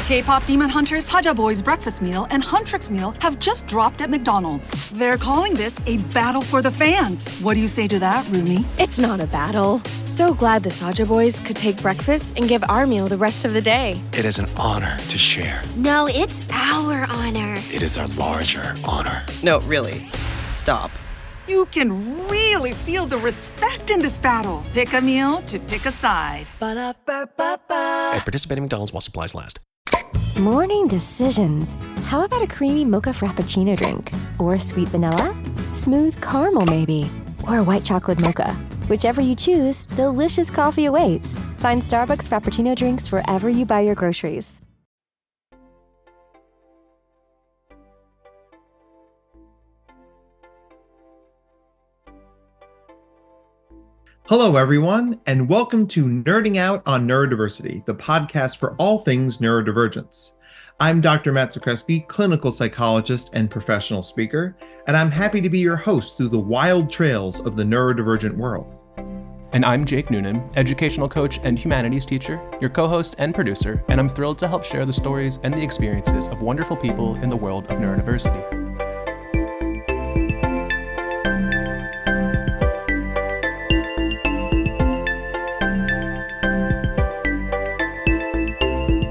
K-pop demon hunters Haja Boy's breakfast meal and Huntrix meal have just dropped at McDonald's. They're calling this a battle for the fans. What do you say to that, Rumi? It's not a battle. So glad the Saja boys could take breakfast and give our meal the rest of the day. It is an honor to share. No, it's our honor. It is our larger honor. No, really. Stop. You can really feel the respect in this battle. Pick a meal to pick a side. Ba-da-ba-ba-ba. At participating McDonald's while supplies last. Morning decisions. How about a creamy mocha frappuccino drink? Or sweet vanilla? Smooth caramel maybe? Or a white chocolate mocha? Whichever you choose, delicious coffee awaits. Find Starbucks Frappuccino drinks wherever you buy your groceries. Hello, everyone, and welcome to Nerding Out on Neurodiversity, the podcast for all things neurodivergence. I'm Dr. Matt Zakreski, clinical psychologist and professional speaker, and I'm happy to be your host through the wild trails of the neurodivergent world. And I'm Jake Noonan, educational coach and humanities teacher, your co-host and producer, and I'm thrilled to help share the stories and the experiences of wonderful people in the world of neurodiversity.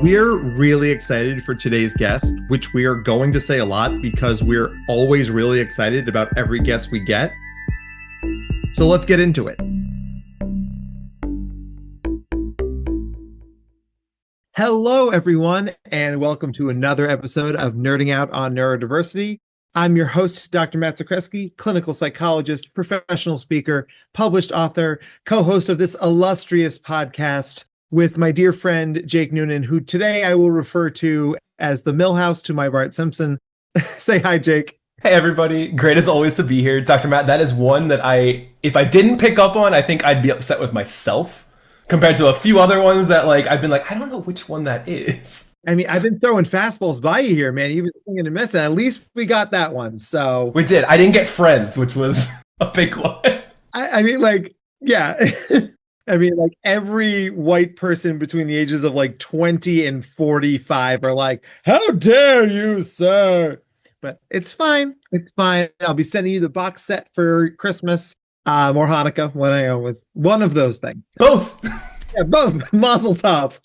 We're really excited for today's guest, which we are going to say a lot because we're always really excited about every guest we get. So let's get into it. Hello, everyone, and welcome to another episode of Nerding Out on Neurodiversity. I'm your host, Dr. Matt Zakreski, clinical psychologist, professional speaker, published author, co-host of this illustrious podcast with my dear friend, Jake Noonan, who today I will refer to as the Millhouse to my Bart Simpson. Say hi, Jake. Hey, everybody. Great as always to be here. Dr. Matt, that is one that if I didn't pick up on, I think I'd be upset with myself compared to a few other ones that I've been I don't know which one that is. I mean, I've been throwing fastballs by you here, man. You've been swinging and missing. At least we got that one. So we did. I didn't get Friends, which was a big one. Yeah. Every white person between the ages of 20 and 45 are like, how dare you, sir? But it's fine. It's fine. I'll be sending you the box set for Christmas or Hanukkah, with one of those things. Both. Yeah, both. Mazel tov.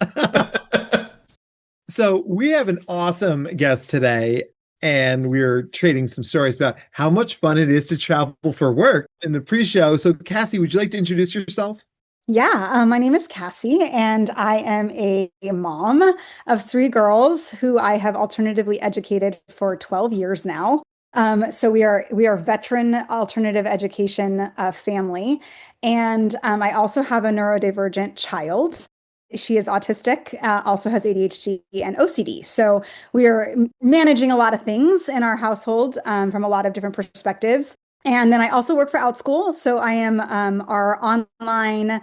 So we have an awesome guest today, and we're trading some stories about how much fun it is to travel for work in the pre-show. So Cassie, would you like to introduce yourself? Yeah, my name is Cassie, and I am a mom of 3 girls who I have alternatively educated for 12 years now. So we are veteran alternative education family, and I also have a neurodivergent child. She is autistic, also has ADHD and OCD. So we are managing a lot of things in our household from a lot of different perspectives. And then I also work for Outschool. So I am our alternative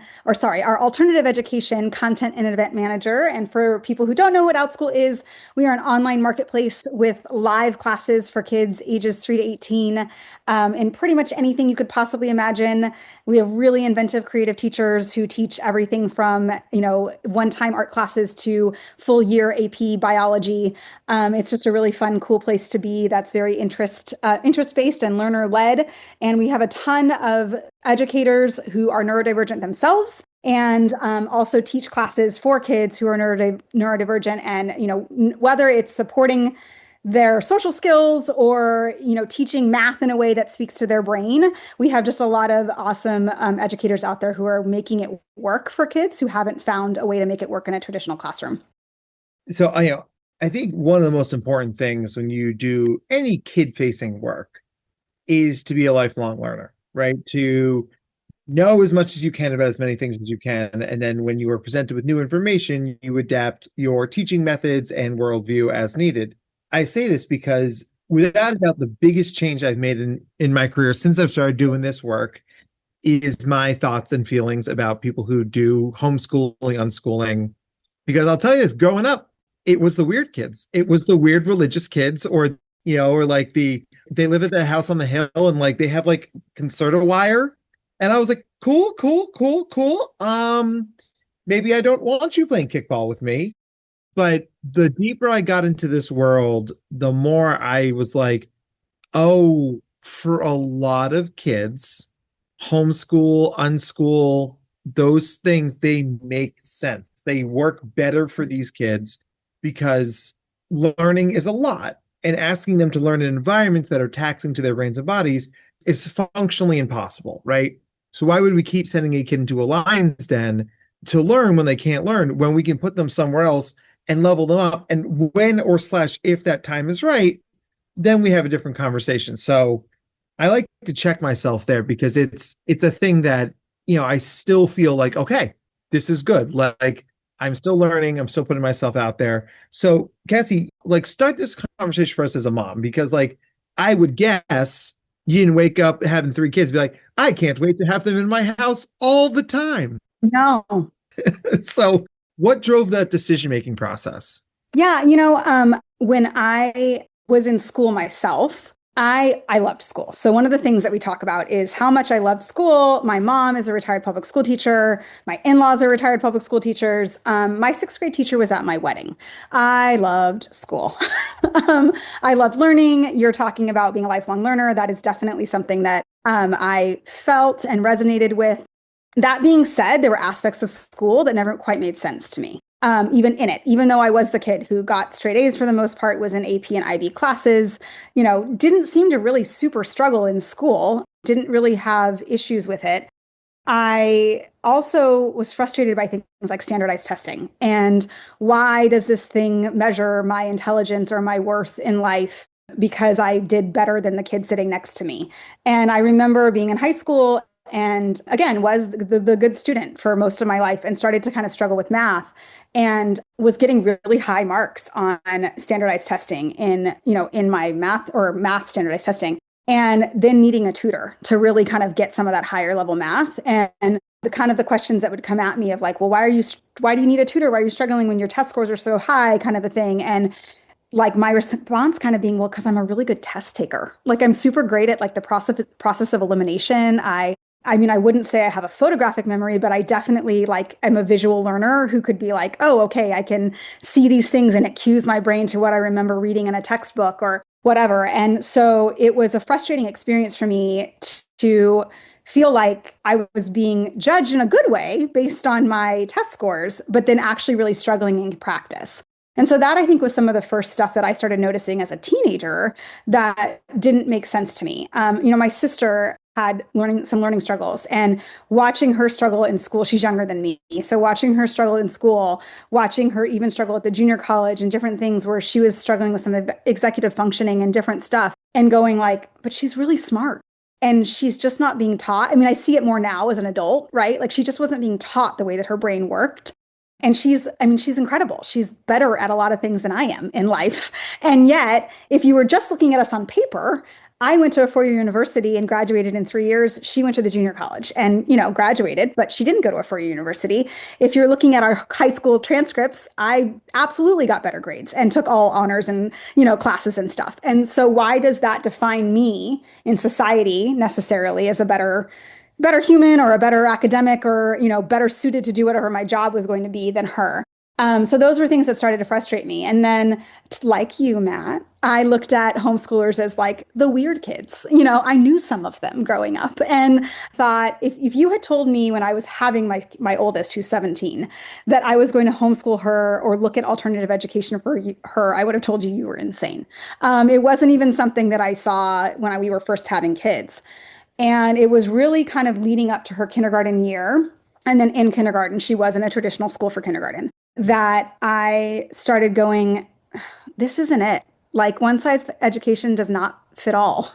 education content and event manager. And for people who don't know what Outschool is, we are an online marketplace with live classes for kids ages 3 to 18 in pretty much anything you could possibly imagine. We have really inventive, creative teachers who teach everything from, one-time art classes to full year AP biology. It's just a really fun, cool place to be that's very interest-based and learner-led. And we have a ton of educators who are neurodivergent themselves and also teach classes for kids who are neurodivergent. And, whether it's supporting their social skills or, teaching math in a way that speaks to their brain, we have just a lot of awesome educators out there who are making it work for kids who haven't found a way to make it work in a traditional classroom. So, I think one of the most important things when you do any kid-facing work is to be a lifelong learner, right? To know as much as you can about as many things as you can. And then when you are presented with new information, you adapt your teaching methods and worldview as needed. I say this because without a doubt, the biggest change I've made in my career since I've started doing this work is my thoughts and feelings about people who do homeschooling, unschooling. Because I'll tell you this, growing up, it was the weird kids. It was the weird religious kids or they live at the house on the hill and they have concerta wire. And I was like, cool. Maybe I don't want you playing kickball with me. But the deeper I got into this world, the more I was like, oh, for a lot of kids, homeschool, unschool, those things, they make sense. They work better for these kids because learning is a lot. And asking them to learn in environments that are taxing to their brains and bodies is functionally impossible, right? So why would we keep sending a kid into a lion's den to learn when they can't learn, when we can put them somewhere else and level them up? And when or slash if that time is right, then we have a different conversation. So I like to check myself there because it's a thing that, I still feel like, okay, this is good. Like I'm still learning, I'm still putting myself out there. So Cassie, like start this conversation for us as a mom, because like I would guess you didn't wake up having 3 kids, be like, I can't wait to have them in my house all the time. No. So what drove that decision-making process? Yeah, when I was in school myself, I loved school. So one of the things that we talk about is how much I loved school. My mom is a retired public school teacher. My in-laws are retired public school teachers. My 6th grade teacher was at my wedding. I loved school. I loved learning. You're talking about being a lifelong learner. That is definitely something that I felt and resonated with. That being said, there were aspects of school that never quite made sense to me. Even in it, even though I was the kid who got straight A's for the most part, was in AP and IB classes, didn't seem to really super struggle in school, didn't really have issues with it. I also was frustrated by things like standardized testing. And why does this thing measure my intelligence or my worth in life because I did better than the kid sitting next to me? And I remember being in high school and again, was the good student for most of my life and started to kind of struggle with math and was getting really high marks on standardized testing in my math standardized testing, and then needing a tutor to really kind of get some of that higher level math. And the questions that would come at me of like, well, why do you need a tutor? Why are you struggling when your test scores are so high, kind of a thing. And like my response kind of being, well, because I'm a really good test taker. Like I'm super great at like the process of elimination. I mean, I wouldn't say I have a photographic memory, but I definitely I'm a visual learner who could be like, oh, okay, I can see these things and it cues my brain to what I remember reading in a textbook or whatever. And so it was a frustrating experience for me to feel like I was being judged in a good way based on my test scores, but then actually really struggling in practice. And so that I think was some of the first stuff that I started noticing as a teenager that didn't make sense to me. My sister had some learning struggles, and watching her struggle in school, she's younger than me. So watching her struggle in school, watching her even struggle at the junior college and different things where she was struggling with some executive functioning and different stuff, and going like, but she's really smart. And she's just not being taught. I mean, I see it more now as an adult, right? Like she just wasn't being taught the way that her brain worked. And she's incredible. She's better at a lot of things than I am in life. And yet, if you were just looking at us on paper, I went to a 4-year university and graduated in 3 years. She went to the junior college and, graduated, but she didn't go to a 4-year university. If you're looking at our high school transcripts, I absolutely got better grades and took all honors and, classes and stuff. And so why does that define me in society necessarily as a better human or a better academic or, better suited to do whatever my job was going to be than her? So those were things that started to frustrate me. And then like you, Matt, I looked at homeschoolers as like the weird kids. I knew some of them growing up and thought if you had told me when I was having my oldest, who's 17, that I was going to homeschool her or look at alternative education for her, I would have told you were insane. It wasn't even something that I saw when we were first having kids. And it was really kind of leading up to her kindergarten year. And then in kindergarten, she was in a traditional school for kindergarten, that I started going, this isn't it. Like one size education does not fit all.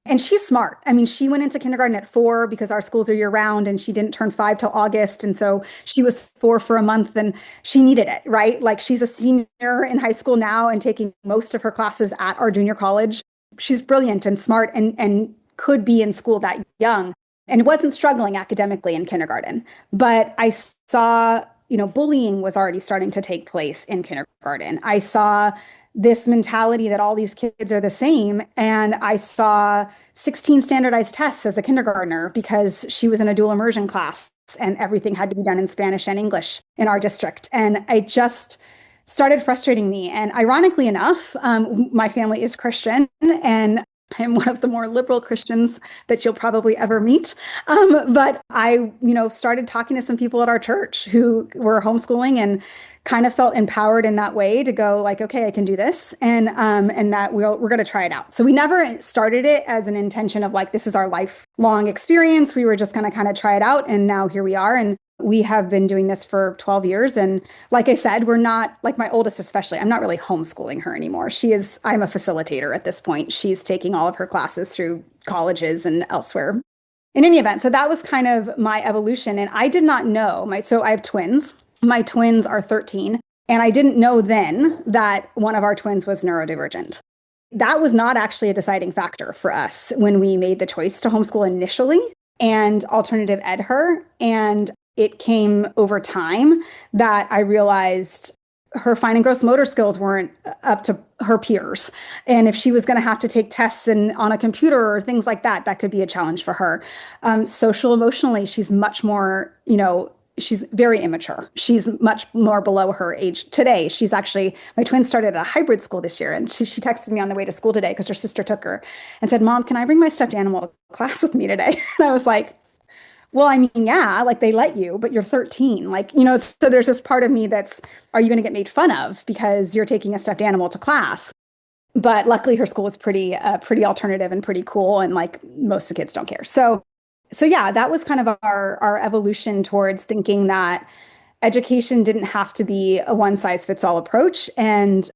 And she's smart. I mean, she went into kindergarten at 4 because our schools are year round, and she didn't turn 5 till August. And so she was 4 for a month and she needed it, right? Like she's a senior in high school now and taking most of her classes at our junior college. She's brilliant and smart and could be in school that young and wasn't struggling academically in kindergarten. But I saw, bullying was already starting to take place in kindergarten. I saw this mentality that all these kids are the same. And I saw 16 standardized tests as a kindergartner because she was in a dual immersion class and everything had to be done in Spanish and English in our district. And started frustrating me. And ironically enough, my family is Christian, and I'm one of the more liberal Christians that you'll probably ever meet. But I, started talking to some people at our church who were homeschooling and kind of felt empowered in that way to go like, okay, I can do this, and that we're going to try it out. So we never started it as an intention of like, this is our lifelong experience. We were just going to kind of try it out, and now here we are. And we have been doing this for 12 years. And like I said, we're not, like my oldest especially, I'm not really homeschooling her anymore. I'm a facilitator at this point. She's taking all of her classes through colleges and elsewhere. In any event, so that was kind of my evolution. And I did not know, so I have twins. My twins are 13. And I didn't know then that one of our twins was neurodivergent. That was not actually a deciding factor for us when we made the choice to homeschool initially and alternative ed her. And it came over time that I realized her fine and gross motor skills weren't up to her peers. And if she was going to have to take tests on a computer or things like that, that could be a challenge for her. Social emotionally, she's much more, she's very immature. She's much more below her age today. My twin started at a hybrid school this year, and she texted me on the way to school today because her sister took her and said, "Mom, can I bring my stuffed animal to class with me today?" And I was like, well, I mean, yeah, like they let you, but you're 13. Like, so there's this part of me that's, are you going to get made fun of because you're taking a stuffed animal to class? But luckily her school was pretty alternative and pretty cool. And like most of the kids don't care. So yeah, that was kind of our evolution towards thinking that education didn't have to be a one size fits all approach. And,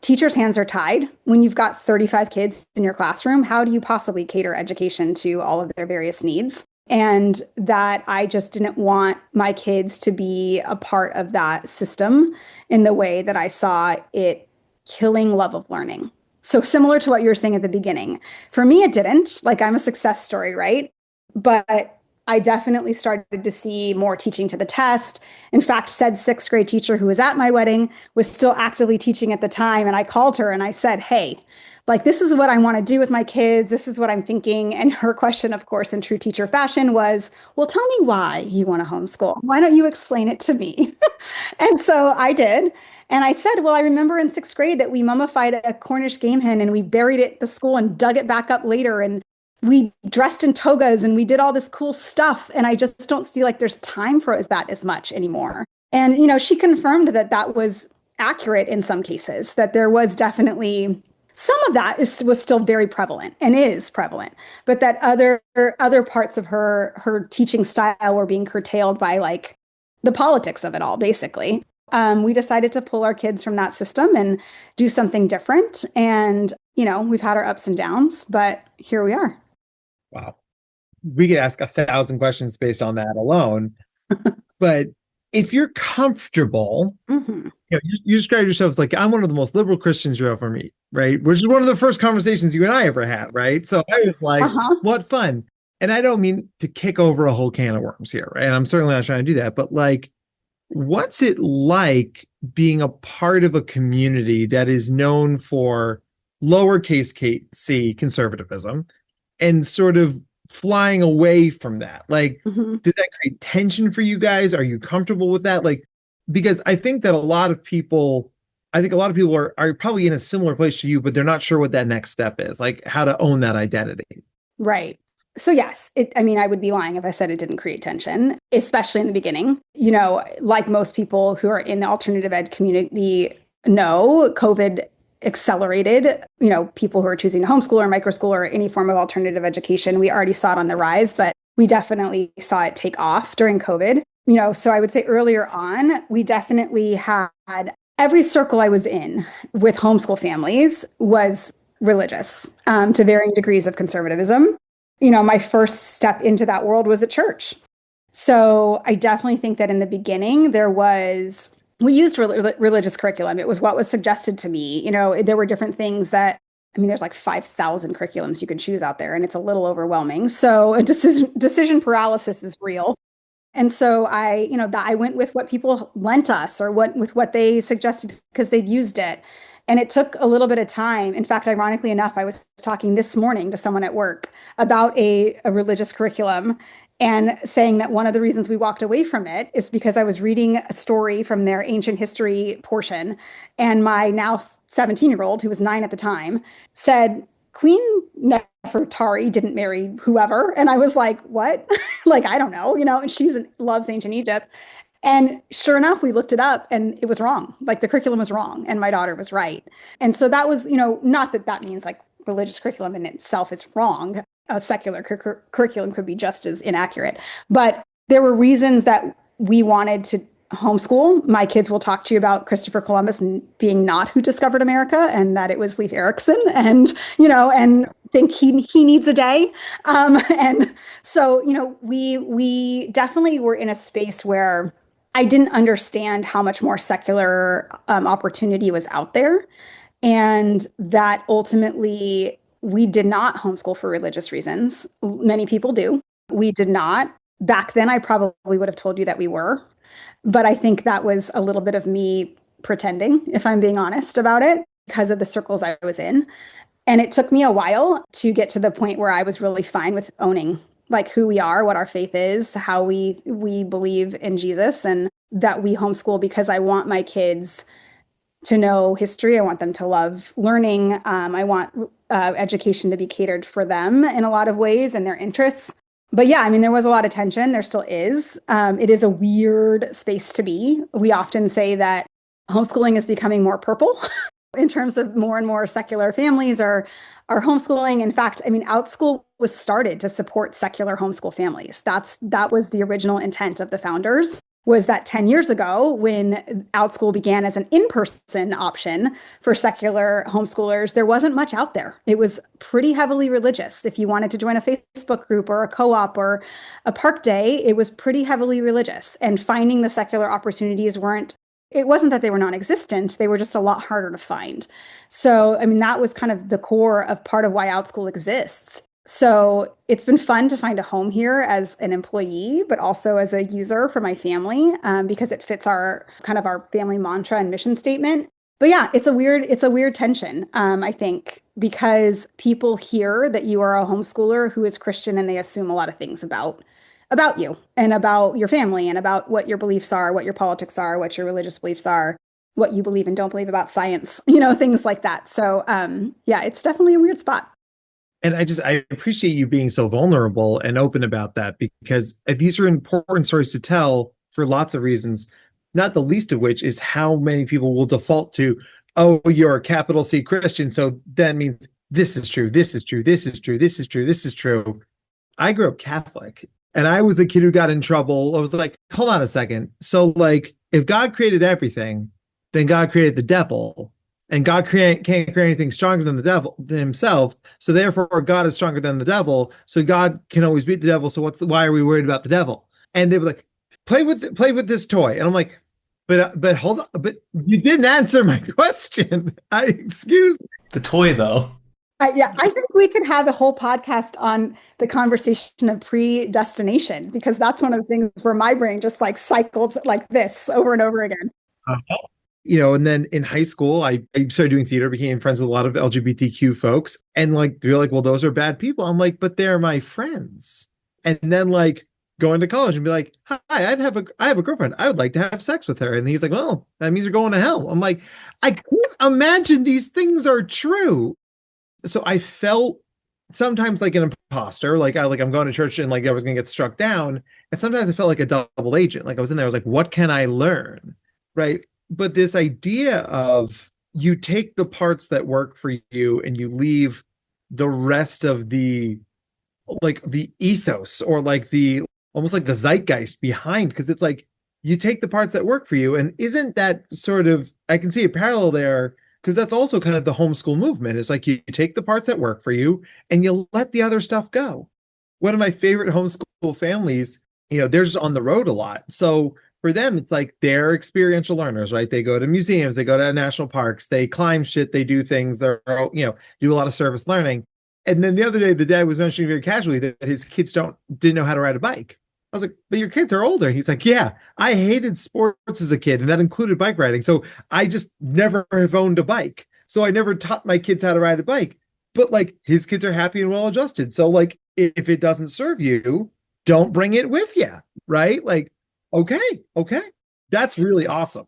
teachers' hands are tied. When you've got 35 kids in your classroom, how do you possibly cater education to all of their various needs? And that I just didn't want my kids to be a part of that system in the way that I saw it killing love of learning. So similar to what you were saying at the beginning, for me, it didn't. Like, I'm a success story, right? But I definitely started to see more teaching to the test. In fact, said sixth grade teacher who was at my wedding was still actively teaching at the time. And I called her and I said, hey, like, this is what I want to do with my kids. This is what I'm thinking. And her question, of course, in true teacher fashion was, well, tell me why you want to homeschool. Why don't you explain it to me? And so I did. And I said, well, I remember in sixth grade that we mummified a Cornish game hen and we buried it at the school and dug it back up later. And we dressed in togas and we did all this cool stuff. And I just don't see like there's time for that as much anymore. And, she confirmed that that was accurate in some cases, that there was definitely some of that was still very prevalent and is prevalent, but that other parts of her teaching style were being curtailed by like the politics of it all, basically. We decided to pull our kids from that system and do something different. And, we've had our ups and downs, but here we are. Wow. We could ask 1,000 questions based on that alone. But if you're comfortable, you describe yourself as like, I'm one of the most liberal Christians you'll ever meet, right? Which is one of the first conversations you and I ever had, right? So I was like, what fun. And I don't mean to kick over a whole can of worms here, right? And I'm certainly not trying to do that, but like, what's it like being a part of a community that is known for lowercase c conservatism and sort of flying away from that? Like, does that create tension for you guys? Are you comfortable with that? Like, because I think that a lot of people are probably in a similar place to you, but they're not sure what that next step is, like how to own that identity. Right. So yes, I would be lying if I said it didn't create tension, especially in the beginning. Like most people who are in the alternative ed community know, COVID accelerated, people who are choosing to homeschool or microschool or any form of alternative education. We already saw it on the rise, but we definitely saw it take off during COVID. So I would say earlier on, we definitely had every circle I was in with homeschool families was religious, to varying degrees of conservatism. My first step into that world was at church. So I definitely think that in the beginning we used religious curriculum. It was what was suggested to me. There were different things there's like 5,000 curriculums you can choose out there, and it's a little overwhelming. So decision paralysis is real. And so I went with what people lent us or with what they suggested because they'd used it. And it took a little bit of time. In fact, ironically enough, I was talking this morning to someone at work about a religious curriculum. and saying that one of the reasons we walked away from it is because I was reading a story from their ancient history portion, and my now 17-year-old, who was 9 at the time, said, Queen Nefertari didn't marry whoever. And I was like, what? Like, I don't know, and she loves ancient Egypt. And sure enough, we looked it up and it was wrong. Like the curriculum was wrong and my daughter was right. And so that was, not that that means like religious curriculum in itself is wrong. A secular curriculum could be just as inaccurate. But there were reasons that we wanted to homeschool. My kids will talk to you about Christopher Columbus being not who discovered America, and that it was Leif Erikson, and think he needs a day. And so we definitely were in a space where I didn't understand how much more secular opportunity was out there, and that ultimately we did not homeschool for religious reasons. Many people do. We did not. Back then, I probably would have told you that we were. But I think that was a little bit of me pretending, if I'm being honest about it, because of the circles I was in. And it took me a while to get to the point where I was really fine with owning like who we are, what our faith is, how we believe in Jesus, and that we homeschool because I want my kids to know history. I want them to love learning. I want education to be catered for them in a lot of ways and their interests. But yeah, I mean, there was a lot of tension. There still is. It is a weird space to be. We often say that homeschooling is becoming more purple in terms of more and more secular families are homeschooling. In fact, I mean, Outschool was started to support secular homeschool families. That was the original intent of the founders, was that 10 years ago, when Outschool began as an in-person option for secular homeschoolers, there wasn't much out there. It was pretty heavily religious. If you wanted to join a Facebook group or a co-op or a park day, it was pretty heavily religious. And finding the secular opportunities it wasn't that they were non-existent, they were just a lot harder to find. So, I mean, that was kind of the core of part of why Outschool exists. So it's been fun to find a home here as an employee, but also as a user for my family, because it fits our family mantra and mission statement. But yeah, it's a weird tension, I think, because people hear that you are a homeschooler who is Christian and they assume a lot of things about you and about your family and about what your beliefs are, what your politics are, what your religious beliefs are, what you believe and don't believe about science, things like that. So yeah, it's definitely a weird spot. And I appreciate you being so vulnerable and open about that, because these are important stories to tell for lots of reasons, not the least of which is how many people will default to, oh, you're a capital C Christian, so that means this is true, this is true, this is true, this is true, this is true. I grew up Catholic, and I was the kid who got in trouble. I was like, hold on a second. So like, if God created everything, then God created the devil. And God can't create anything stronger than the devil himself. So therefore, God is stronger than the devil. So God can always beat the devil. So why are we worried about the devil? And they were like, play with this toy. And I'm like, but hold on, but you didn't answer my question. Excuse me. The toy, though. Yeah, I think we could have a whole podcast on the conversation of predestination, because that's one of the things where my brain just like cycles like this over and over again. And then in high school, I started doing theater, became friends with a lot of LGBTQ folks. And like, they're like, well, those are bad people. I'm like, but they're my friends. And then like going to college and be like, hi, I have a girlfriend. I would like to have sex with her. And he's like, well, that means you're going to hell. I'm like, I can't imagine these things are true. So I felt sometimes like an imposter, like I'm going to church and like I was going to get struck down. And sometimes I felt like a double agent. Like I was in there, I was like, what can I learn? Right. But this idea of you take the parts that work for you and you leave the rest of the ethos or like the almost like the zeitgeist behind, because it's like you take the parts that work for you. And isn't that sort of, I can see a parallel there, because that's also kind of the homeschool movement. It's like you take the parts that work for you and you let the other stuff go. One of my favorite homeschool families, they're just on the road a lot. So for them, it's like they're experiential learners, right? They go to museums, they go to national parks, they climb shit, they do things, they're, do a lot of service learning. And then the other day, the dad was mentioning very casually that his kids didn't know how to ride a bike. I was like, but your kids are older. And he's like, yeah, I hated sports as a kid, and that included bike riding. So I just never have owned a bike. So I never taught my kids how to ride a bike. But like his kids are happy and well adjusted. So like if it doesn't serve you, don't bring it with you, right? Like, okay, that's really awesome.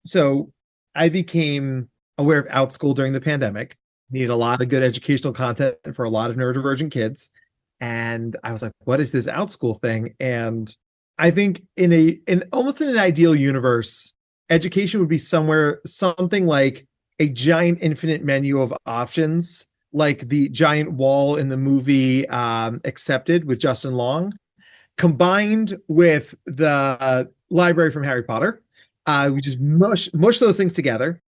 So I became aware of Outschool during the pandemic. Needed a lot of good educational content for a lot of neurodivergent kids. And I was like, what is this Outschool thing? And I think in almost in an ideal universe, education would be something like a giant infinite menu of options, like the giant wall in the movie Accepted with Justin Long, combined with the library from Harry Potter. We just mush those things together.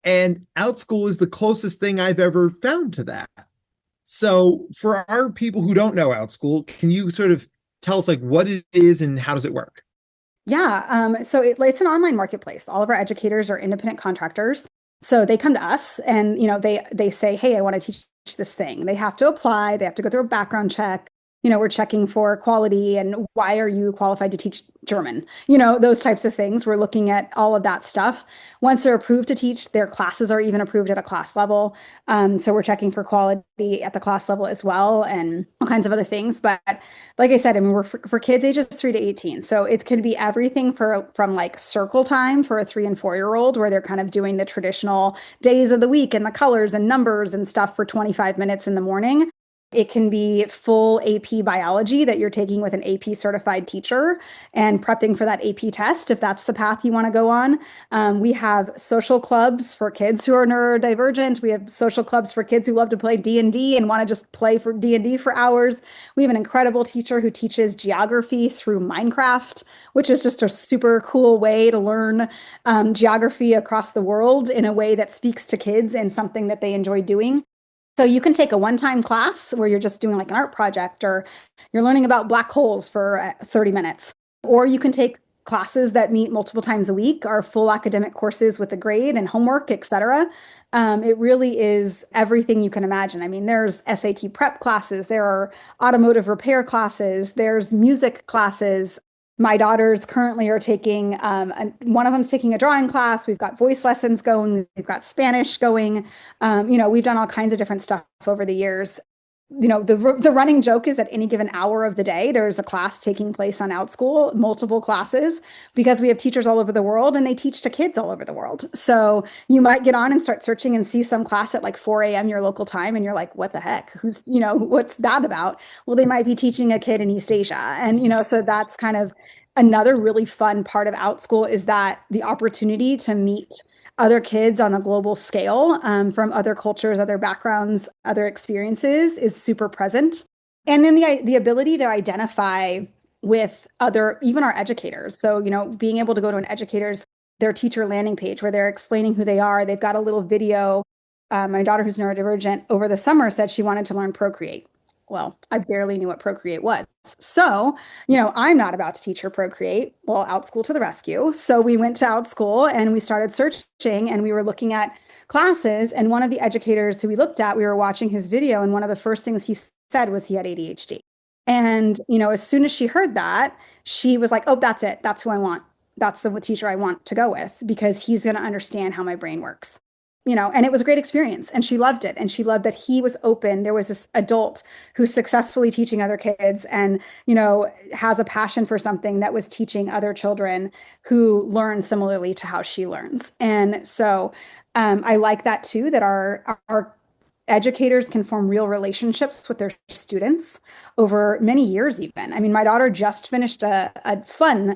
And Outschool is the closest thing I've ever found to that. So for our people who don't know Outschool, can you sort of tell us like what it is and how does it work? Yeah, so it's an online marketplace. All of our educators are independent contractors. So they come to us and, they say, hey, I want to teach this thing. They have to apply. They have to go through a background check. We're checking for quality and why are you qualified to teach German? Those types of things. We're looking at all of that stuff. Once they're approved to teach, their classes are even approved at a class level. So we're checking for quality at the class level as well and all kinds of other things. But like I said, we're for kids ages 3 to 18. So it can be everything from like circle time for a 3 and 4-year-old where they're kind of doing the traditional days of the week and the colors and numbers and stuff for 25 minutes in the morning. It can be full AP biology that you're taking with an AP certified teacher and prepping for that AP test if that's the path you want to go on. We have social clubs for kids who are neurodivergent. We have social clubs for kids who love to play D&D and want to just play for D&D for hours. We have an incredible teacher who teaches geography through Minecraft, which is just a super cool way to learn geography across the world in a way that speaks to kids and something that they enjoy doing. So you can take a one-time class where you're just doing like an art project or you're learning about black holes for 30 minutes. Or you can take classes that meet multiple times a week, our full academic courses with a grade and homework, et cetera. It really is everything you can imagine. There's SAT prep classes, there are automotive repair classes, there's music classes. My daughters currently are taking, one of them's taking a drawing class. We've got voice lessons going. We've got Spanish going. We've done all kinds of different stuff over the years. The running joke is that any given hour of the day, there's a class taking place on Outschool, multiple classes, because we have teachers all over the world and they teach to kids all over the world. So you might get on and start searching and see some class at like 4 a.m. your local time. And you're like, what the heck? What's that about? Well, they might be teaching a kid in East Asia. And, so that's kind of another really fun part of Outschool is that the opportunity to meet other kids on a global scale from other cultures, other backgrounds, other experiences is super present. And then the ability to identify with even our educators. So, being able to go to an educator's, their teacher landing page where they're explaining who they are. They've got a little video. My daughter who's neurodivergent over the summer said she wanted to learn Procreate. Well, I barely knew what Procreate was. So, I'm not about to teach her Procreate. Well, Outschool to the rescue. So we went to Outschool and we started searching and we were looking at classes. And one of the educators who we looked at, we were watching his video. And one of the first things he said was he had ADHD. And, as soon as she heard that, she was like, oh, that's it. That's who I want. That's the teacher I want to go with because he's going to understand how my brain works. And it was a great experience and she loved it. And she loved that he was open. There was this adult who's successfully teaching other kids and, has a passion for something that was teaching other children who learn similarly to how she learns. And so I like that too, that our educators can form real relationships with their students over many years even. My daughter just finished a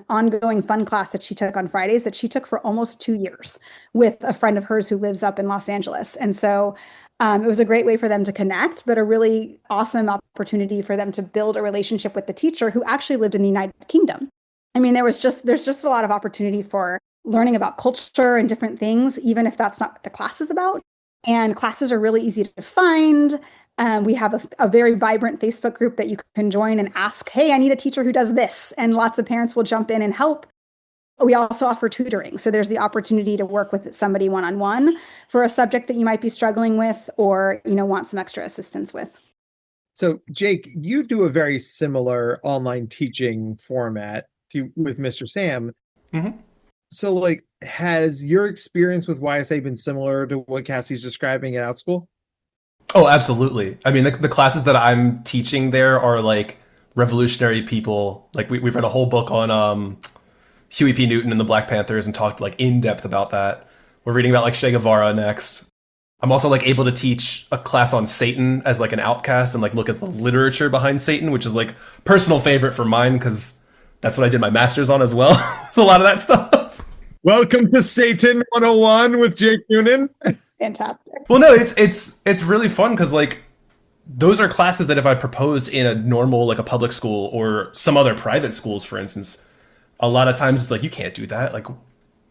ongoing fun class that she took on Fridays that she took for almost 2 years with a friend of hers who lives up in Los Angeles. And so it was a great way for them to connect, but a really awesome opportunity for them to build a relationship with the teacher who actually lived in the United Kingdom. There's just a lot of opportunity for learning about culture and different things, even if that's not what the class is about. And classes are really easy to find. We have a very vibrant Facebook group that you can join and ask, hey, I need a teacher who does this. And lots of parents will jump in and help. We also offer tutoring. So there's the opportunity to work with somebody one-on-one for a subject that you might be struggling with or, want some extra assistance with. So Jake, you do a very similar online teaching format with Mr. Sam. Mm-hmm. So has your experience with YSA been similar to what Cassie's describing at Outschool? Oh, absolutely. The classes that I'm teaching there are revolutionary people. Like we've read a whole book on Huey P. Newton and the Black Panthers and talked like in depth about that. We're reading about like Che Guevara next. I'm also like able to teach a class on Satan as like an outcast and like look at the literature behind Satan, which is like personal favorite for mine because that's what I did my master's on as well. It's a lot of that stuff. Welcome to Satan 101 with Jake Noonan. Fantastic. Well, no, it's really fun because like those are classes that if I proposed in a normal like a public school or some other private schools, for instance, a lot of times it's like you can't do that. Like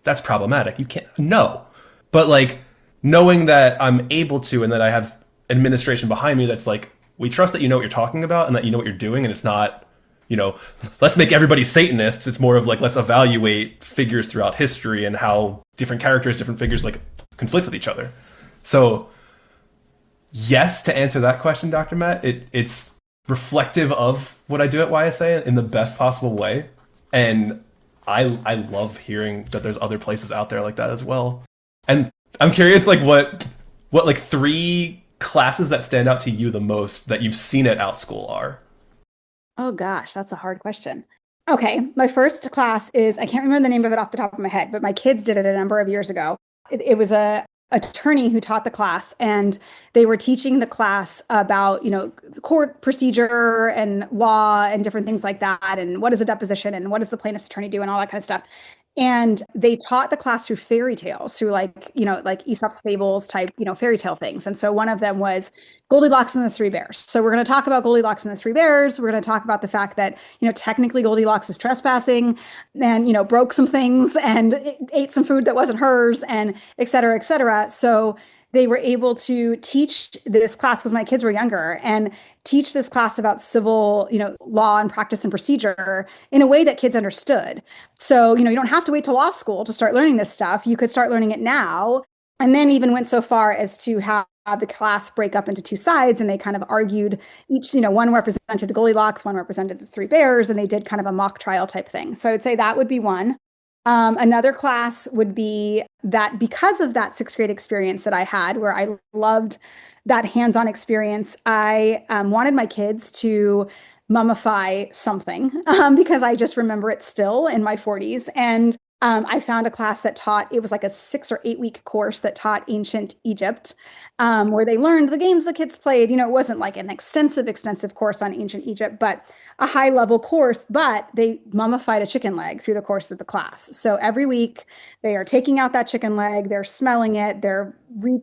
that's problematic. You can't. No, but like knowing that I'm able to and that I have administration behind me that's like we trust that you know what you're talking about and that you know what you're doing and it's not, you know, let's make everybody Satanists. It's more of like, let's evaluate figures throughout history and how different characters, different figures like conflict with each other. So yes, to answer that question, Dr. Matt, it's reflective of what I do at YSA in the best possible way. And I love hearing that there's other places out there like that as well. And I'm curious, like what like 3 classes that stand out to you the most that you've seen at Outschool are? Oh gosh, that's a hard question. Okay, my first class is, I can't remember the name of it off the top of my head, but my kids did it a number of years ago. It was a attorney who taught the class, and they were teaching the class about, you know, court procedure and law and different things like that, and what is a deposition and what does the plaintiff's attorney do and all that kind of stuff. And they taught the class through fairy tales, through like, you know, like Aesop's fables type, you know, fairy tale things. And so one of them was Goldilocks and the Three Bears. So we're going to talk about Goldilocks and the Three Bears. We're going to talk about the fact that, you know, technically Goldilocks is trespassing and, you know, broke some things and ate some food that wasn't hers and et cetera, et cetera. So they were able to teach this class, because my kids were younger, and teach this class about civil, you know, law and practice and procedure in a way that kids understood. So, you know, you don't have to wait till law school to start learning this stuff. You could start learning it now. And then even went so far as to have the class break up into 2 sides, and they kind of argued each, you know, one represented Goldilocks, one represented the Three Bears, and they did kind of a mock trial type thing. So I would say that would be one. Another class would be that, because of that 6th grade experience that I had, where I loved that hands-on experience, I wanted my kids to mummify something because I just remember it still in my 40s. And I found a class that taught, it was like a 6 or 8 week course that taught ancient Egypt, where they learned the games the kids played. You know, it wasn't like an extensive course on ancient Egypt, but a high level course, but they mummified a chicken leg through the course of the class. So every week they are taking out that chicken leg, they're smelling it, they're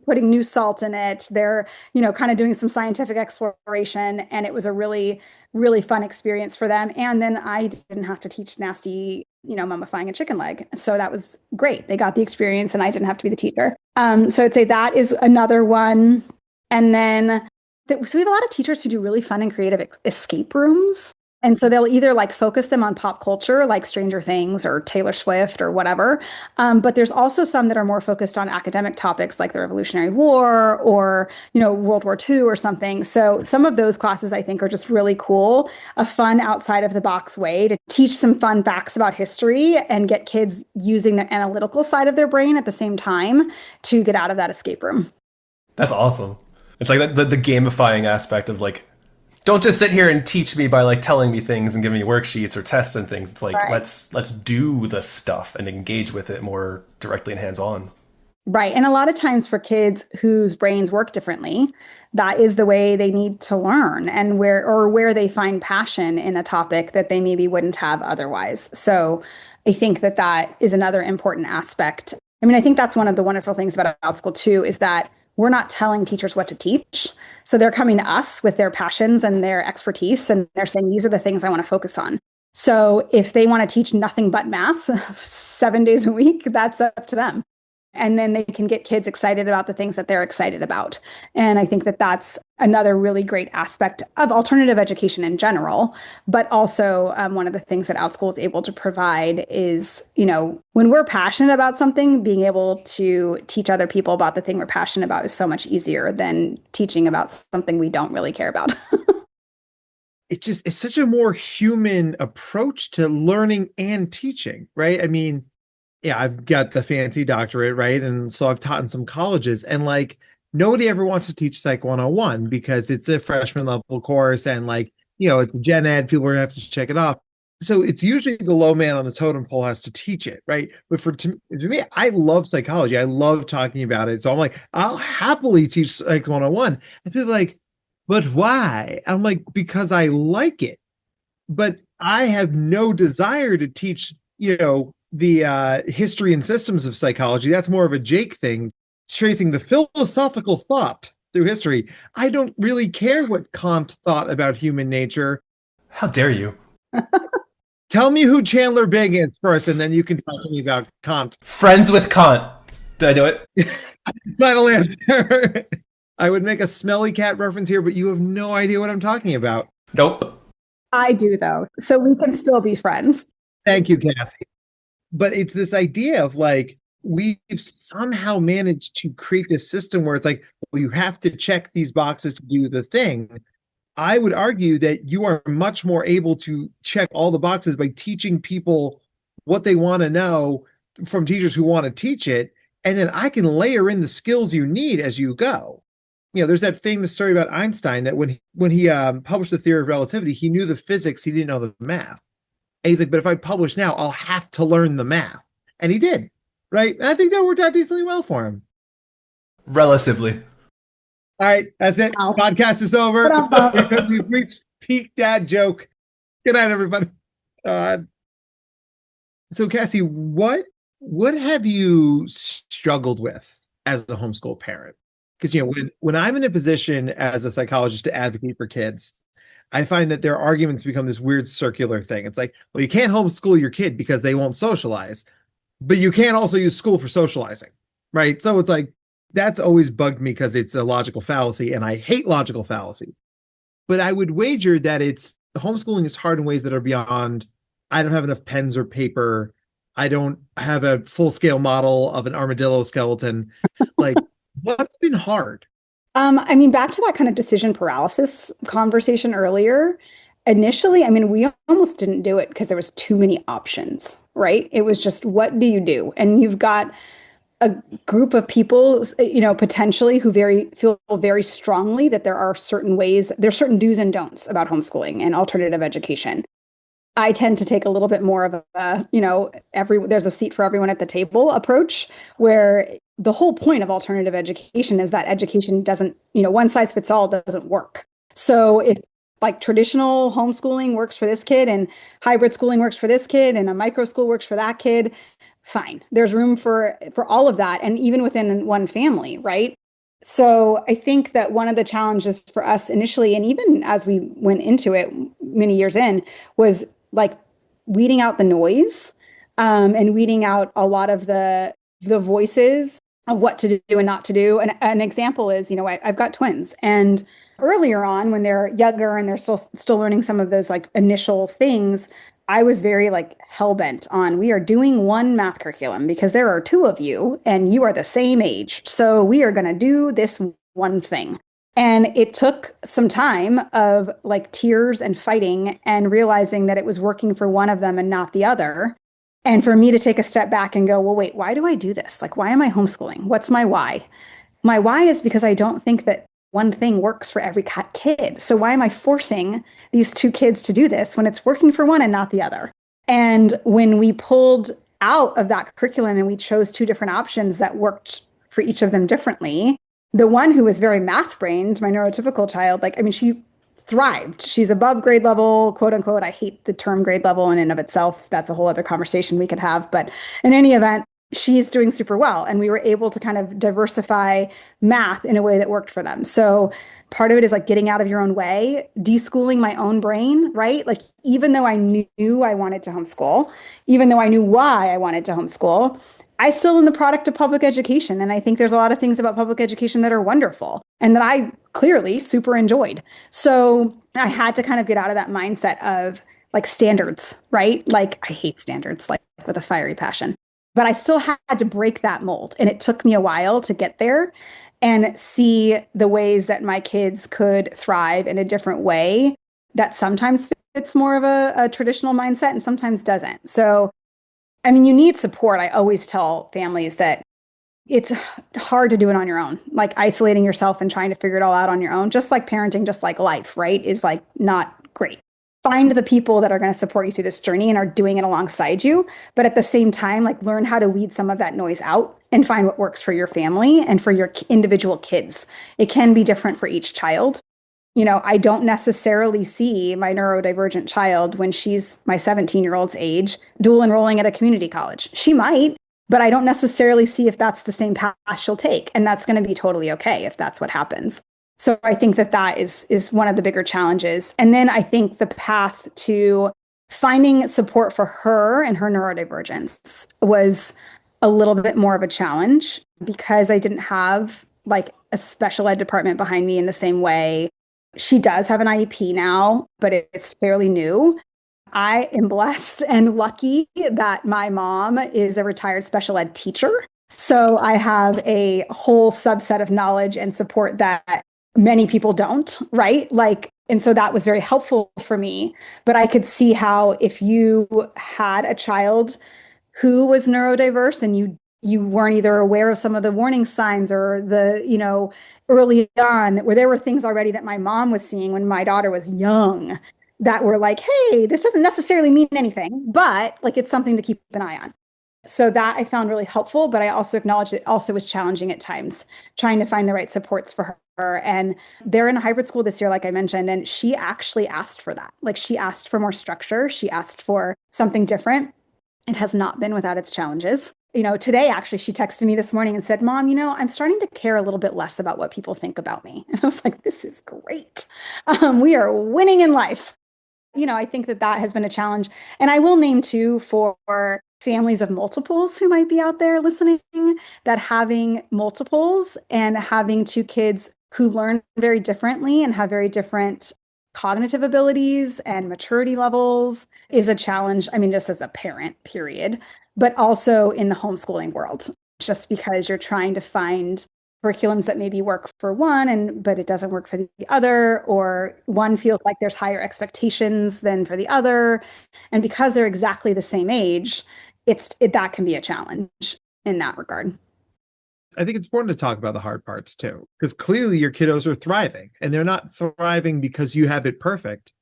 putting new salt in it, they're, you know, kind of doing some scientific exploration. And it was a really, really fun experience for them. And then I didn't have to teach nasty, you know, mummifying a chicken leg. So that was great. They got the experience and I didn't have to be the teacher. So I'd say that is another one. And then, so we have a lot of teachers who do really fun and creative escape rooms. And so they'll either like focus them on pop culture, like Stranger Things or Taylor Swift or whatever. But there's also some that are more focused on academic topics like the Revolutionary War or, you know, World War II or something. So some of those classes I think are just really cool, a fun outside of the box way to teach some fun facts about history and get kids using the analytical side of their brain at the same time to get out of that escape room. That's awesome. It's like the gamifying aspect of like, don't just sit here and teach me by like telling me things and giving me worksheets or tests and things. It's like, right. let's do the stuff and engage with it more directly and hands-on. Right. And a lot of times for kids whose brains work differently, that is the way they need to learn and where they find passion in a topic that they maybe wouldn't have otherwise. So I think that is another important aspect. I mean, I think that's one of the wonderful things about Outschool too, is that we're not telling teachers what to teach. So they're coming to us with their passions and their expertise, and they're saying, these are the things I want to focus on. So if they want to teach nothing but math 7 days a week, that's up to them. And then they can get kids excited about the things that they're excited about. And I think that's another really great aspect of alternative education in general. But also one of the things that Outschool is able to provide is, you know, when we're passionate about something, being able to teach other people about the thing we're passionate about is so much easier than teaching about something we don't really care about. It's such a more human approach to learning and teaching, right? I mean, yeah, I've got the fancy doctorate, right? And so I've taught in some colleges, and like nobody ever wants to teach Psych 101 because it's a freshman level course and like it's gen ed, people are gonna have to check it off. So it's usually the low man on the totem pole has to teach it, right? But to me, I love psychology. I love talking about it. So I'm like, I'll happily teach Psych 101. And people are like, but why? I'm like, because I like it. But I have no desire to teach, the history and systems of psychology. That's more of a Jake thing, tracing the philosophical thought through history. I don't really care what Kant thought about human nature. How dare you? Tell me who Chandler Bing is first, and then you can talk to me about Kant. Friends with Kant. Did I do it? Final answer. I would make a smelly cat reference here, but you have no idea what I'm talking about. Nope. I do, though. So we can still be friends. Thank you, Cassie. But it's this idea of like, we've somehow managed to create this system where it's like, well, you have to check these boxes to do the thing. I would argue that you are much more able to check all the boxes by teaching people what they want to know from teachers who want to teach it. And then I can layer in the skills you need as you go. There's that famous story about Einstein that when he published the theory of relativity, he knew the physics, he didn't know the math. And he's like, but if I publish now, I'll have to learn the math. And he did, right? And I think that worked out decently well for him. Relatively. All right, that's it. Wow. Podcast is over. We've reached peak dad joke. Good night, everybody. So, Cassie, what have you struggled with as a homeschool parent? Because when I'm in a position as a psychologist to advocate for kids, I find that their arguments become this weird circular thing. It's like, well, you can't homeschool your kid because they won't socialize, but you can't also use school for socializing, right? So it's like, that's always bugged me because it's a logical fallacy, and I hate logical fallacies. But I would wager that homeschooling is hard in ways that are beyond, I don't have enough pens or paper. I don't have a full-scale model of an armadillo skeleton. Like, what's been hard? Back to that kind of decision paralysis conversation earlier. Initially, we almost didn't do it because there was too many options, right? It was just, what do you do? And you've got a group of people, potentially who feel very strongly that there are certain certain do's and don'ts about homeschooling and alternative education. I tend to take a little bit more of a, there's a seat for everyone at the table approach, where the whole point of alternative education is that education doesn't, one size fits all doesn't work. So if like traditional homeschooling works for this kid and hybrid schooling works for this kid and a micro school works for that kid, fine. There's room for all of that, and even within one family, right? So I think that one of the challenges for us initially, and even as we went into it many years in, was like weeding out the noise, and weeding out a lot of the voices of what to do and not to do. And an example is, I've got twins, and earlier on when they're younger and they're still learning some of those like initial things, I was very like hell-bent on, we are doing one math curriculum because there are two of you and you are the same age. So we are going to do this one thing. And it took some time of like tears and fighting and realizing that it was working for one of them and not the other. And for me to take a step back and go, well, wait, why do I do this? Like, why am I homeschooling? What's my why? My why is because I don't think that one thing works for every kid. So why am I forcing these two kids to do this when it's working for one and not the other? And when we pulled out of that curriculum and we chose two different options that worked for each of them differently, the one who was very math brained, my neurotypical child, she thrived. She's above grade level, quote unquote. I hate the term grade level in and of itself. That's a whole other conversation we could have. But in any event, she's doing super well. And we were able to kind of diversify math in a way that worked for them. So part of it is like getting out of your own way, deschooling my own brain, right? Like, even though I knew I wanted to homeschool, even though I knew why I wanted to homeschool, I still am the product of public education. And I think there's a lot of things about public education that are wonderful and that I clearly super enjoyed. So I had to kind of get out of that mindset of like standards, right? Like, I hate standards, like with a fiery passion. But I still had to break that mold. And it took me a while to get there and see the ways that my kids could thrive in a different way that sometimes fits more of a traditional mindset and sometimes doesn't. So, you need support. I always tell families that it's hard to do it on your own, like isolating yourself and trying to figure it all out on your own, just like parenting, just like life, right? Is like not great. Find the people that are going to support you through this journey and are doing it alongside you. But at the same time, like learn how to weed some of that noise out and find what works for your family and for your individual kids. It can be different for each child. I don't necessarily see my neurodivergent child when she's my 17-year-old's age dual enrolling at a community college. She might, but I don't necessarily see if that's the same path she'll take. And that's going to be totally okay if that's what happens. So I think that is one of the bigger challenges. And then I think the path to finding support for her and her neurodivergence was a little bit more of a challenge because I didn't have like a special ed department behind me in the same way. She does have an IEP now, but it's fairly new. I am blessed and lucky that my mom is a retired special ed teacher. So I have a whole subset of knowledge and support that many people don't, right? And so that was very helpful for me. But I could see how if you had a child who was neurodiverse and you weren't either aware of some of the warning signs or the, early on where there were things already that my mom was seeing when my daughter was young that were like, hey, this doesn't necessarily mean anything, but like it's something to keep an eye on. So that I found really helpful, but I also acknowledged it also was challenging at times, trying to find the right supports for her. And they're in a hybrid school this year, like I mentioned, and she actually asked for that. Like she asked for more structure. She asked for something different. It has not been without its challenges. Today, actually, she texted me this morning and said, Mom, I'm starting to care a little bit less about what people think about me. And I was like, this is great. We are winning in life. I think that has been a challenge. And I will name too for families of multiples who might be out there listening, that having multiples and having two kids who learn very differently and have very different cognitive abilities and maturity levels is a challenge. I mean, just as a parent, period, but also in the homeschooling world, just because you're trying to find curriculums that maybe work for one, but it doesn't work for the other, or one feels like there's higher expectations than for the other. And because they're exactly the same age, that can be a challenge in that regard. I think it's important to talk about the hard parts too, because clearly your kiddos are thriving, and they're not thriving because you have it perfect.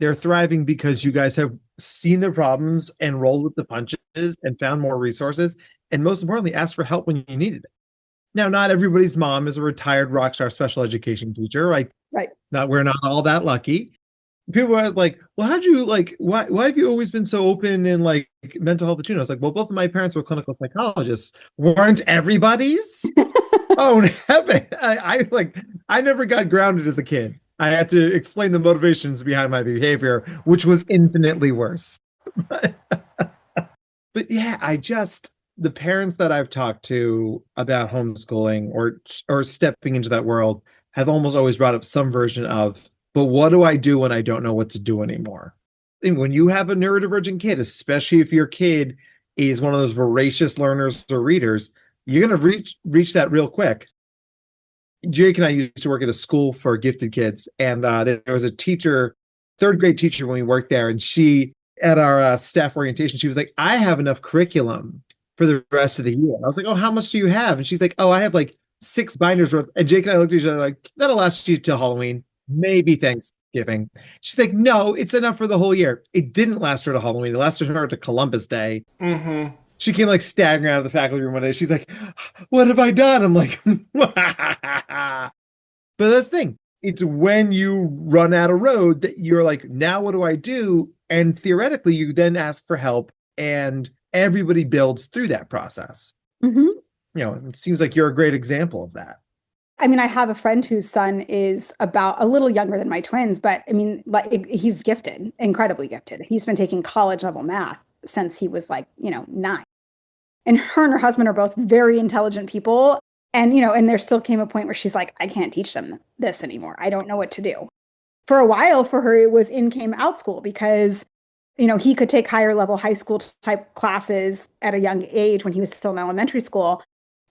They're thriving because you guys have seen the problems and rolled with the punches and found more resources, and most importantly, asked for help when you needed it. Now, not everybody's mom is a retired rock star special education teacher. Right. We're not all that lucky. People are like, well, why have you always been so open in like mental health? I was like, well, both of my parents were clinical psychologists. Weren't everybody's? Oh, heaven. I never got grounded as a kid. I had to explain the motivations behind my behavior, which was infinitely worse. But yeah, the parents that I've talked to about homeschooling or stepping into that world have almost always brought up some version of, but what do I do when I don't know what to do anymore? And when you have a neurodivergent kid, especially if your kid is one of those voracious learners or readers, you're going to reach that real quick. Jake and I used to work at a school for gifted kids, and there was a teacher, third grade teacher when we worked there, and she, at our staff orientation, she was like, I have enough curriculum for the rest of the year. I was like, oh, how much do you have? And she's like, oh, I have like 6 binders worth. And Jake and I looked at each other like, that'll last you till Halloween, maybe Thanksgiving. She's like, no, it's enough for the whole year. It didn't last her to Halloween. It lasted her to Columbus Day. Mm-hmm. She came like staggering out of the faculty room one day. She's like, what have I done? I'm like, but that's the thing. It's when you run out of road that you're like, now what do I do? And theoretically, you then ask for help, and everybody builds through that process. Mm-hmm. It seems like you're a great example of that. I mean, I have a friend whose son is about a little younger than my twins, but I mean, he's gifted, incredibly gifted. He's been taking college level math since he was 9. And her husband are both very intelligent people. And, and there still came a point where she's like, I can't teach them this anymore. I don't know what to do. For a while for her, it was in-came Outschool because, he could take higher level high school type classes at a young age when he was still in elementary school.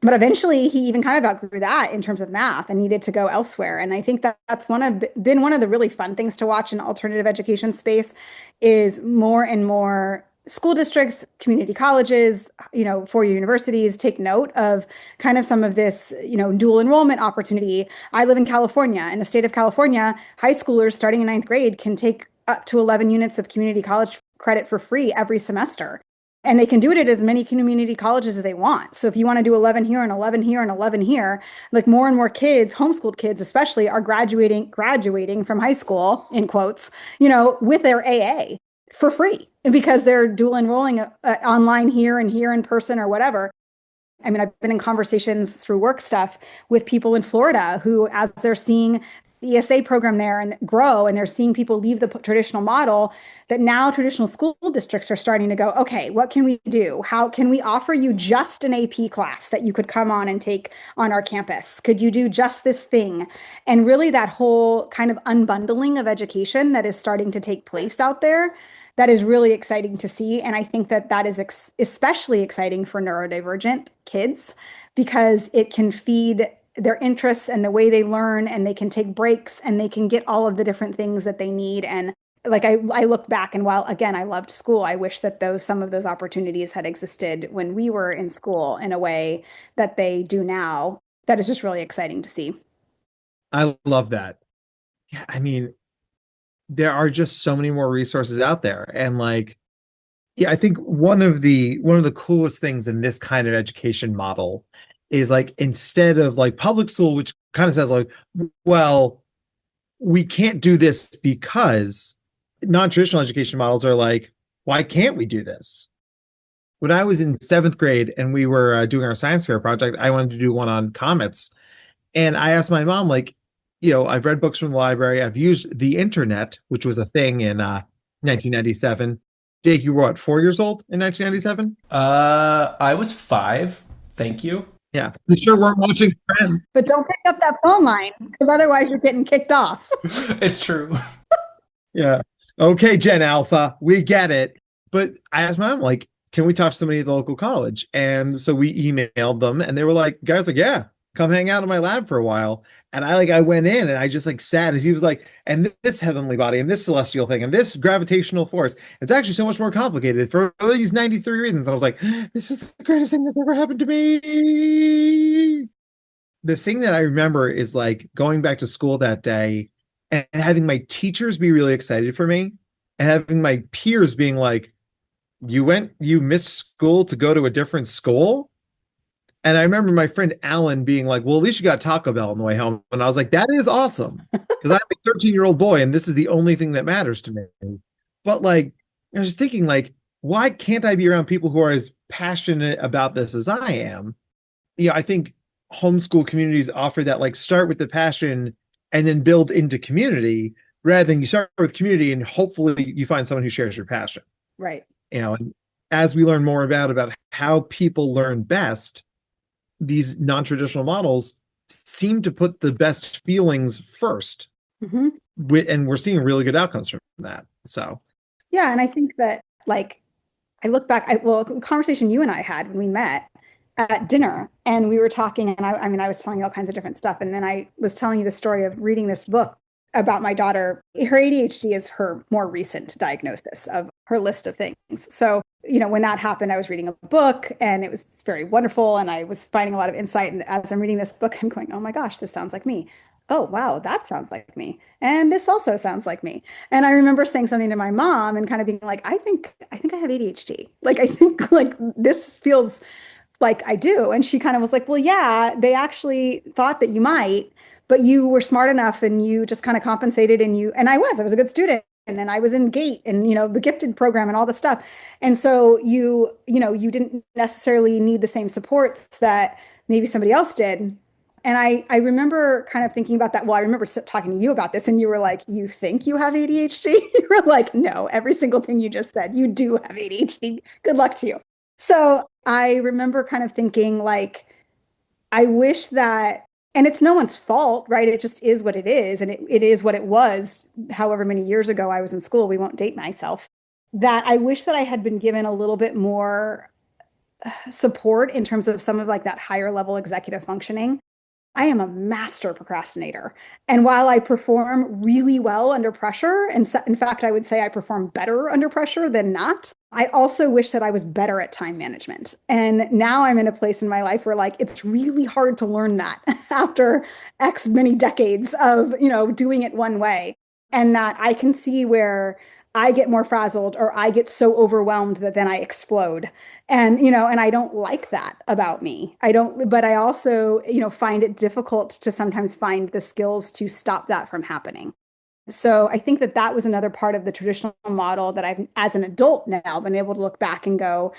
But eventually he even kind of outgrew that in terms of math and needed to go elsewhere. And I think that's been one of the really fun things to watch in alternative education space is more and more school districts, community colleges, four-year universities take note of kind of some of this, dual enrollment opportunity. I live in California. In the state of California, high schoolers starting in 9th grade can take up to 11 units of community college credit for free every semester. And they can do it at as many community colleges as they want. So if you want to do 11 here and 11 here and 11 here, like more and more kids, homeschooled kids especially, are graduating from high school, in quotes, with their AA for free because they're dual enrolling online here and here in person or whatever. I mean, I've been in conversations through work stuff with people in Florida who, as they're seeing the ESA program there and grow, and they're seeing people leave the traditional model, that now traditional school districts are starting to go, okay, what can we do? How can we offer you just an AP class that you could come on and take on our campus? Could you do just this thing? And really that whole kind of unbundling of education that is starting to take place out there, that is really exciting to see. And I think that is especially exciting for neurodivergent kids because it can feed their interests and the way they learn, and they can take breaks and they can get all of the different things that they need. And like I look back, and while again I loved school, I wish that some of those opportunities had existed when we were in school in a way that they do now. That is just really exciting to see. I love that. Yeah, I mean, there are just so many more resources out there, and like, yeah, I think one of the coolest things in this kind of education model is like, instead of like public school, which kind of says like, well, we can't do this because non-traditional education models are like, why can't we do this? When I was in 7th grade and we were doing our science fair project, I wanted to do one on comets. And I asked my mom, like, I've read books from the library. I've used the internet, which was a thing in 1997. Jake, you were what, 4 years old in 1997? I was 5. Thank you. Yeah, we sure weren't watching Friends. But don't pick up that phone line because otherwise you're getting kicked off. It's true. Yeah. Okay, Gen Alpha, we get it. But I asked my mom, like, can we talk to somebody at the local college? And so we emailed them, and they were like, guys, like, yeah, come hang out in my lab for a while. And I went in and I just like sat, and he was like, and this heavenly body and this celestial thing and this gravitational force, it's actually so much more complicated for these 93 reasons. And I was like, this is the greatest thing that's ever happened to me. The thing that I remember is like going back to school that day and having my teachers be really excited for me and having my peers being like, you missed school to go to a different school? And I remember my friend Alan being like, well, at least you got Taco Bell on the way home. And I was like, that is awesome. Because I'm a 13-year-old boy and this is the only thing that matters to me. But like, I was thinking like, why can't I be around people who are as passionate about this as I am? I think homeschool communities offer that, like, start with the passion and then build into community, rather than you start with community and hopefully you find someone who shares your passion. Right. And as we learn more about how people learn best, these non-traditional models seem to put the best feelings first. Mm-hmm. And we're seeing really good outcomes from that. So, yeah. And I think that, like, I look back, a conversation you and I had when we met at dinner, and we were talking, and I was telling you all kinds of different stuff. And then I was telling you the story of reading this book about my daughter. Her ADHD is her more recent diagnosis of her list of things. So, when that happened, I was reading a book and it was very wonderful. And I was finding a lot of insight. And as I'm reading this book, I'm going, oh my gosh, this sounds like me. Oh, wow, that sounds like me. And this also sounds like me. And I remember saying something to my mom and kind of being like, I think I have ADHD. Like, I think like this feels like I do. And she kind of was like, well, yeah, they actually thought that you might, but you were smart enough and you just kind of compensated, and I was a good student. And then I was in GATE and, the gifted program and all the stuff. And so you didn't necessarily need the same supports that maybe somebody else did. And I remember kind of thinking about that. Well, I remember talking to you about this, and you were like, you think you have ADHD? You were like, no, every single thing you just said, you do have ADHD. Good luck to you. So I remember kind of thinking like, I wish that, and it's no one's fault, right? It just is what it is. And it is what it was. However many years ago I was in school, we won't date myself, that I wish that I had been given a little bit more support in terms of some of like that higher level executive functioning. I am a master procrastinator. And while I perform really well under pressure, and in fact, I would say I perform better under pressure than not, I also wish that I was better at time management. And now I'm in a place in my life where like, it's really hard to learn that after X many decades of, doing it one way. and that I can see where I get more frazzled or I get so overwhelmed that then I explode. And, and I don't like that about me. But I also, find it difficult to sometimes find the skills to stop that from happening. So I think that was another part of the traditional model that I've, as an adult now, been able to look back and go,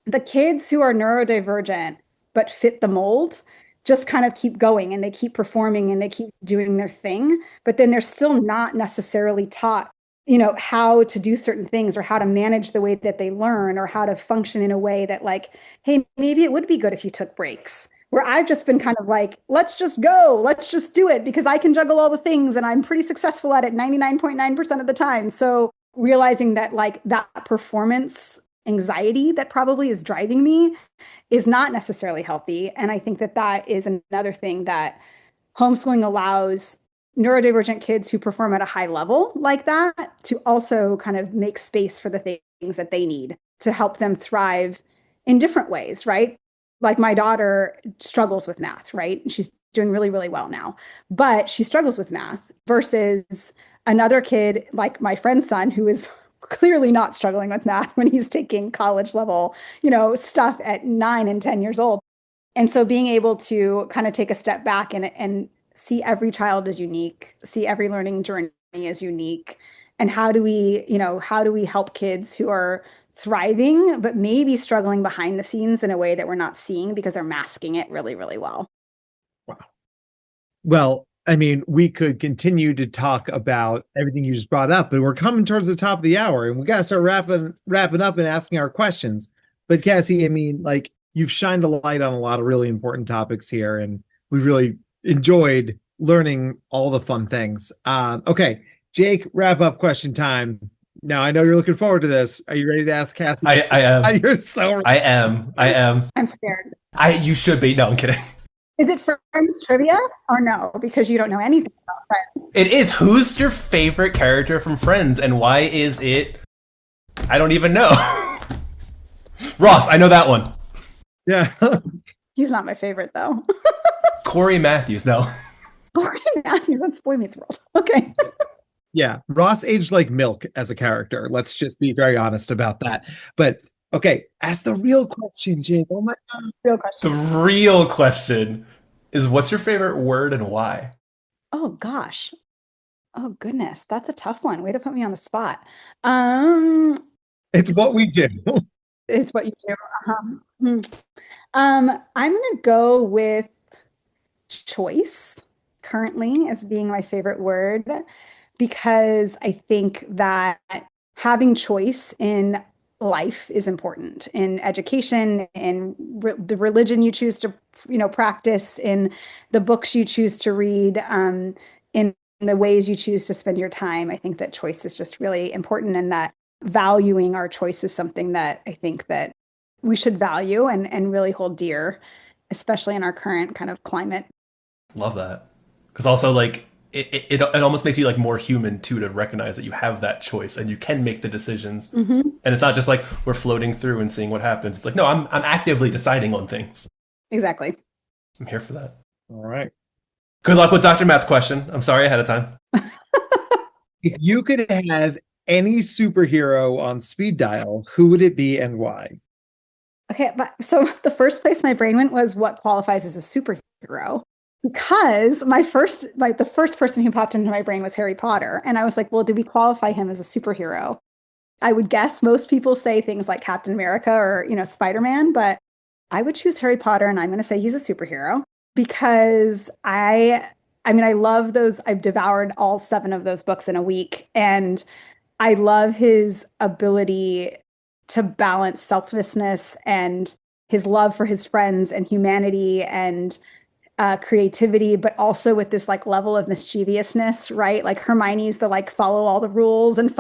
the kids who are neurodivergent but fit the mold just kind of keep going and they keep performing and they keep doing their thing, but then they're still not necessarily taught, how to do certain things or how to manage the way that they learn or how to function in a way that like, hey, maybe it would be good if you took breaks. Where I've just been kind of like, let's just go, let's just do it because I can juggle all the things and I'm pretty successful at it 99.9% of the time. So realizing that like that performance anxiety that probably is driving me is not necessarily healthy. And I think that is another thing that homeschooling allows neurodivergent kids who perform at a high level like that to also kind of make space for the things that they need to help them thrive in different ways, right? Like my daughter struggles with math, right? She's doing really, really well now, but she struggles with math versus another kid like my friend's son who is clearly not struggling with math when he's taking college level, stuff at 9 and 10 years old. And so being able to kind of take a step back and see every child as unique, see every learning journey as unique. And how do we help kids who are thriving, but maybe struggling behind the scenes in a way that we're not seeing because they're masking it really, really well. Wow. Well, I mean, we could continue to talk about everything you just brought up, but we're coming towards the top of the hour and we got to start wrapping up and asking our questions. But Cassie, I mean, like you've shined a light on a lot of really important topics here and we really enjoyed learning all the fun things. Okay, Jake, wrap up question time. Now, I know you're looking forward to this. Are you ready to ask Cassie? I am. You're so ready. I am. I'm scared. You should be. No, I'm kidding. Is it Friends trivia or no? Because you don't know anything about Friends. It is. Who's your favorite character from Friends and why is it? I don't even know. Ross, I know that one. Yeah. He's not my favorite though. Corey Matthews, no. Corey Matthews, that's Boy Meets World. Okay. Yeah, Ross aged like milk as a character. Let's just be very honest about that. But okay, ask the real question, Jake. Oh my God. Real question. The real question is what's your favorite word and why? Oh gosh. Oh goodness. That's a tough one. Way to put me on the spot. It's what we do. It's what you do. I'm gonna go with choice currently as being my favorite word because I think that having choice in life is important in education, in the religion you choose to practice, in the books you choose to read, in the ways you choose to spend your time. I think that choice is just really important and that valuing our choice is something that I think that we should value and really hold dear, especially in our current kind of climate. Love that. Because also like it almost makes you like more human too to recognize that you have that choice and you can make the decisions. Mm-hmm. And it's not just like we're floating through and seeing what happens. It's like, no, I'm actively deciding on things. Exactly. I'm here for that. All right. Good luck with Dr. Matt's question. I'm sorry ahead of time. If you could have any superhero on speed dial, who would it be and why? Okay, but so the first place my brain went was what qualifies as a superhero. Because the first person who popped into my brain was Harry Potter. And I was like, well, do we qualify him as a superhero? I would guess most people say things like Captain America or, Spider-Man, but I would choose Harry Potter and I'm going to say he's a superhero because I love those. I've devoured all 7 of those books in a week. And I love his ability to balance selflessness and his love for his friends and humanity and creativity, but also with this like level of mischievousness, right? Like Hermione's the like follow all the rules and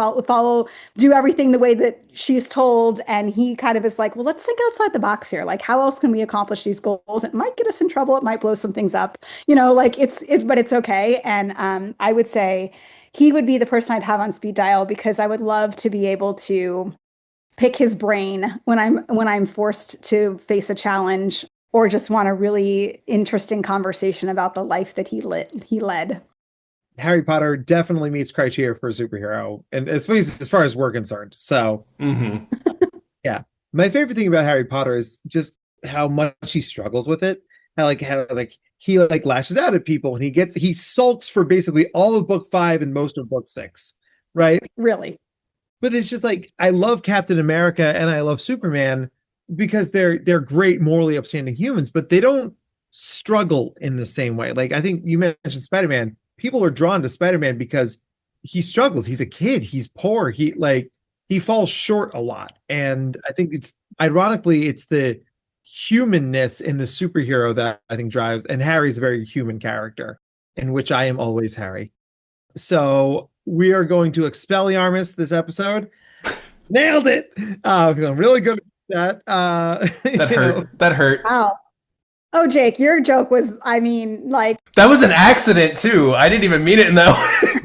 do everything the way that she's told. And he kind of is like, well, let's think outside the box here. Like, how else can we accomplish these goals? It might get us in trouble. It might blow some things up, but it's okay. And I would say he would be the person I'd have on speed dial because I would love to be able to pick his brain when I'm forced to face a challenge or just want a really interesting conversation about the life that he led. Harry Potter definitely meets criteria for a superhero, and as far as we're concerned. So, yeah, my favorite thing about Harry Potter is just how much he struggles with it. How he lashes out at people, and he sulks for basically all of book 5 and most of book 6, right? Really. But it's just like, I love Captain America and I love Superman because they're great, morally upstanding humans, but they don't struggle in the same way. Like, I think you mentioned Spider-Man. People are drawn to Spider-Man because he struggles. He's a kid. He's poor. He falls short a lot. And I think it's the humanness in the superhero that I think drives, and Harry's a very human character, in which I am always Harry. So we are going to Expelliarmus this episode. Nailed it. Feeling really good at that. That hurt. Wow. Oh, Jake, your joke was, that was an accident too. I didn't even mean it in that way.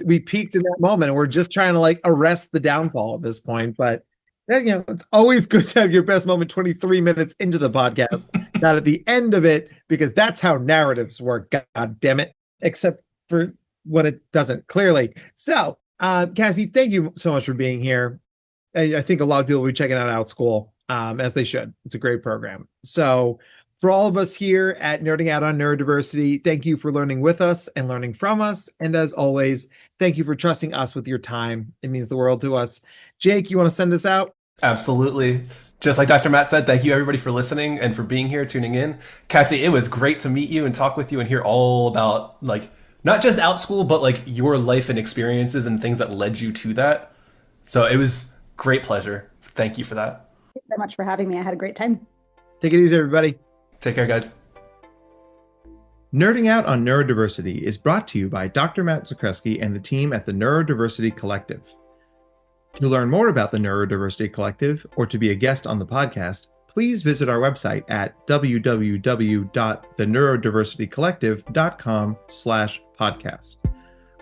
We peaked in that moment, and we're just trying to arrest the downfall at this point. But it's always good to have your best moment 23 minutes into the podcast, not at the end of it, because that's how narratives work. God damn it. Except for when it doesn't, clearly. So, Cassie, thank you so much for being here. I think a lot of people will be checking out Outschool, as they should. It's a great program. So for all of us here at Nerding Out on Neurodiversity, thank you for learning with us and learning from us. And as always, thank you for trusting us with your time. It means the world to us. Jake, you want to send us out? Absolutely. Just like Dr. Matt said, thank you everybody for listening and for being here, tuning in. Cassie, it was great to meet you and talk with you and hear all about not just Outschool, but your life and experiences and things that led you to that. So it was great pleasure. Thank you for that. Thank you so much for having me. I had a great time. Take it easy, everybody. Take care, guys. Nerding Out on Neurodiversity is brought to you by Dr. Matt Zakreski and the team at the Neurodiversity Collective. To learn more about the Neurodiversity Collective or to be a guest on the podcast, please visit our website at www.theneurodversitycollective.com/podcast.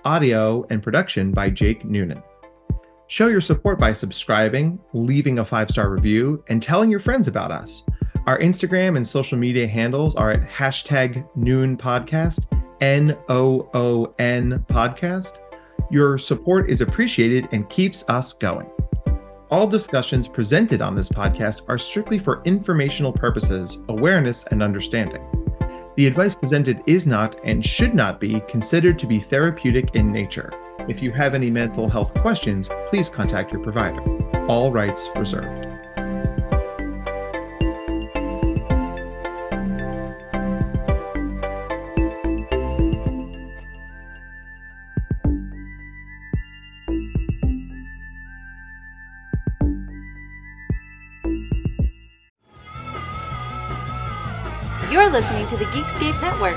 Audio and production by Jake Noonan. Show your support by subscribing, leaving a 5-star review, and telling your friends about us. Our Instagram and social media handles are at #NoonPodcast, NOON podcast. Your support is appreciated and keeps us going. All discussions presented on this podcast are strictly for informational purposes, awareness, and understanding. The advice presented is not and should not be considered to be therapeutic in nature. If you have any mental health questions, please contact your provider. All rights reserved. You're listening to the Geekscape Network.